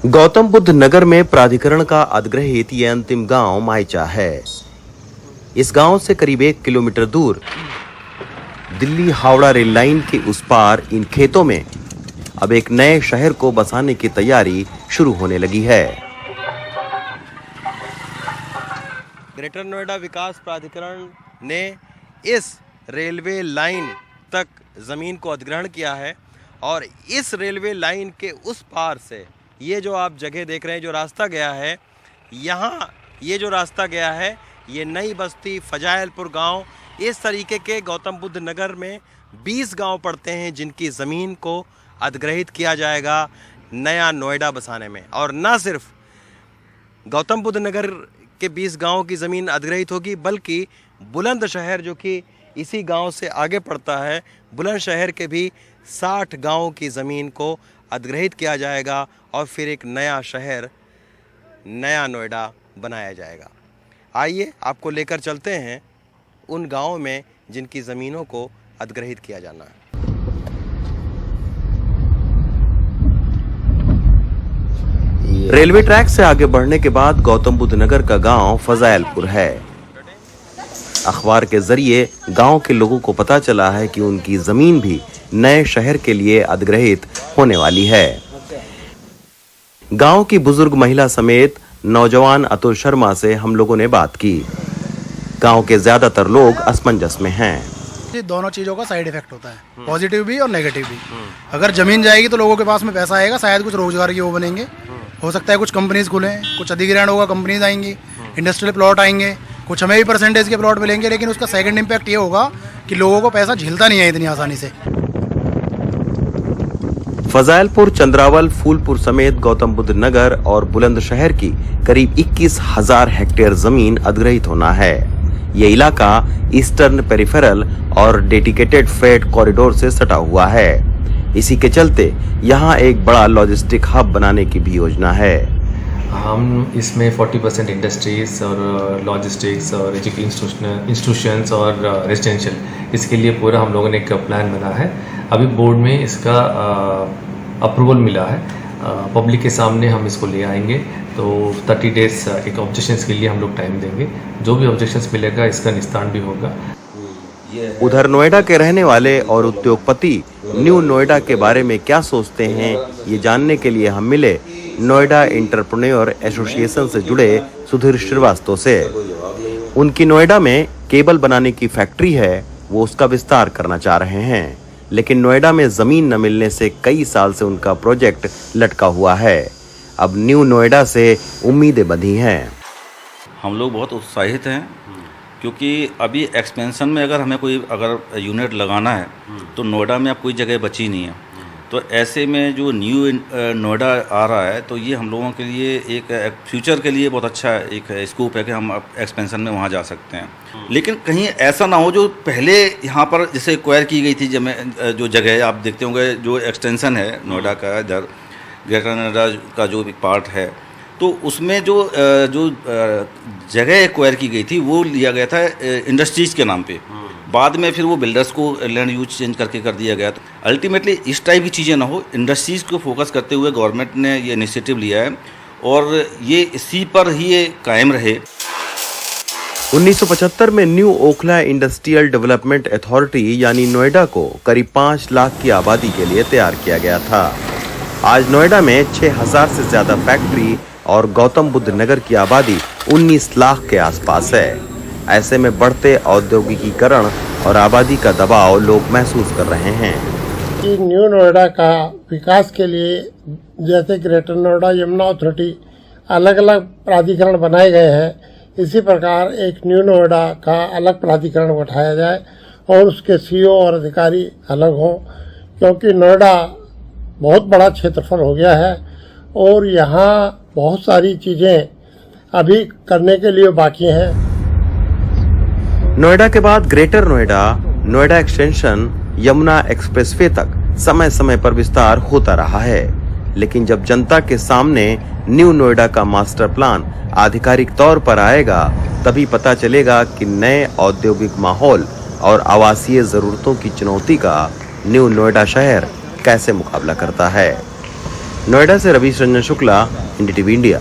गौतम बुद्ध नगर में प्राधिकरण का अधिग्रहित ये अंतिम गांव माइचा है। इस गांव से करीब 1 किलोमीटर दूर दिल्ली हावड़ा रेल लाइन के उस पार इन खेतों में अब एक नए शहर को बसाने की तैयारी शुरू होने लगी है। ग्रेटर नोएडा विकास प्राधिकरण ने इस रेलवे लाइन तक जमीन को अधिग्रहण किया है और इस रेलवे लाइन के उस पार से ये जो आप जगह देख रहे हैं, जो रास्ता गया है, यहाँ ये जो रास्ता गया है, ये नई बस्ती फजाइलपुर गांव, इस तरीके के गौतम बुद्ध नगर में 20 गांव पड़ते हैं जिनकी ज़मीन को अधिग्रहित किया जाएगा नया नोएडा बसाने में। और न सिर्फ गौतम बुद्ध नगर के 20 गांवों की ज़मीन अधिग्रहित होगी, बल्कि बुलंदशहर जो कि इसी गांव से आगे पड़ता है, बुलंदशहर के भी 60 गांवों की ज़मीन को अधिग्रहित किया जाएगा और फिर एक नया शहर, नया नोएडा बनाया जाएगा। आइए आपको लेकर चलते हैं उन गांवों में जिनकी ज़मीनों को अधिग्रहित किया जाना है। रेलवे ट्रैक से आगे बढ़ने के बाद गौतम बुद्ध नगर का गांव फजाइलपुर है। अखबार के जरिए गांव के लोगों को पता चला है कि उनकी जमीन भी नए शहर के लिए अधिग्रहित होने वाली है। गांव की बुजुर्ग महिला समेत नौजवान अतुल शर्मा से हम लोगों ने बात की। गांव के ज्यादातर लोग असमंजस में हैं। ये दोनों चीजों का साइड इफेक्ट होता है, पॉजिटिव भी और नेगेटिव भी। अगर जमीन जाएगी तो लोगों के पास में पैसा आएगा, शायद कुछ रोजगार की वो बनेंगे, हो सकता है कुछ कंपनीज खुलें, कुछ अधिग्रहण होगा, कंपनीज आएंगी, इंडस्ट्रियल प्लॉट आएंगे, कुछ हमें भी परसेंटेज के प्लॉट मिलेंगे। लेकिन उसका सेकंड इम्पैक्ट ये होगा कि लोगों को पैसा झेलता नहीं है इतनी आसानी से। फजाइलपुर, चंद्रावल, फूलपुर समेत गौतम बुद्ध नगर और बुलंदशहर की करीब 21,000 हेक्टेयर जमीन अधिग्रहित होना है। ये इलाका ईस्टर्न पेरिफेरल और डेडिकेटेड फ्रेट कॉरिडोर से सटा हुआ है। इसी के चलते यहाँ एक बड़ा लॉजिस्टिक हब बनाने की भी योजना है। हम इसमें 40% इंडस्ट्रीज और लॉजिस्टिक्स और एजुकेशन इंस्टीट्यूशंस और रेजिडेंशियल, इसके लिए पूरा हम लोगों ने एक प्लान बना है। अभी बोर्ड में इसका अप्रूवल मिला है, पब्लिक के सामने हम इसको ले आएंगे। तो 30 डेज एक ऑब्जेक्शंस के लिए हम लोग टाइम देंगे। जो भी ऑब्जेक्शंस मिलेगा इसका निस्तारण भी होगा। उधर नोएडा के रहने वाले और उद्योगपति न्यू नोएडा के बारे में क्या सोचते हैं, ये जानने के लिए हम मिले नोएडा एंटरप्रेन्योर एसोसिएशन से जुड़े सुधीर श्रीवास्तव से। उनकी नोएडा में केबल बनाने की फैक्ट्री है, वो उसका विस्तार करना चाह रहे हैं, लेकिन नोएडा में जमीन न मिलने से कई साल से उनका प्रोजेक्ट लटका हुआ है। अब न्यू नोएडा से उम्मीदें बंधी हैं। हम लोग बहुत उत्साहित हैं क्योंकि अभी एक्सपेंशन में अगर हमें कोई यूनिट लगाना है तो नोएडा में अब कोई जगह बची नहीं है। तो ऐसे में जो न्यू नोएडा आ रहा है तो ये हम लोगों के लिए एक फ्यूचर के लिए बहुत अच्छा एक स्कोप है कि हम अब एक्सपेंशन में वहाँ जा सकते हैं। लेकिन कहीं ऐसा ना हो जो पहले यहाँ पर जैसे एक्वायर की गई थी, जो जगह आप देखते होंगे, जो एक्सटेंशन है नोएडा का, इधर ग्रेटर नोएडा का जो एक पार्ट है, तो उसमें जो जगह एक्वायर की गई थी वो लिया गया था इंडस्ट्रीज़ के नाम पे। बाद में फिर वो बिल्डर्स को लैंड यूज चेंज करके कर दिया गया। तो अल्टीमेटली इस टाइप की चीज़ें ना हो, इंडस्ट्रीज़ को फोकस करते हुए गवर्नमेंट ने ये इनिशिएटिव लिया है और ये इसी पर ही ये कायम रहे। 1975 में new Okhla industrial development authority यानी नोएडा को करीब 5 लाख की आबादी के लिए तैयार किया गया था। आज नोएडा में 6,000 से ज्यादा फैक्ट्री और गौतम बुद्ध नगर की आबादी 19 लाख के आसपास है। ऐसे में बढ़ते औद्योगिकीकरण और आबादी का दबाव लोग महसूस कर रहे हैं। कि न्यू नोएडा का विकास के लिए जैसे ग्रेटर नोएडा यमुना अथॉरिटी अलग अलग प्राधिकरण बनाए गए हैं, इसी प्रकार एक न्यू नोएडा का अलग प्राधिकरण उठाया जाए और उसके सीईओ और अधिकारी अलग हों, क्योंकि नोएडा बहुत बड़ा क्षेत्रफल हो गया है और यहाँ बहुत सारी चीजें अभी करने के लिए बाकी हैं। नोएडा के बाद greater Noida, Noida extension, Yamuna expressway तक समय समय पर विस्तार होता रहा है। लेकिन जब जनता के सामने न्यू नोएडा का मास्टर प्लान आधिकारिक तौर पर आएगा, तभी पता चलेगा कि नए औद्योगिक माहौल और आवासीय जरूरतों की चुनौती का न्यू नोएडा शहर कैसे मुकाबला करता है। नोएडा से रवीश रंजन शुक्ला, NDTV इंडिया।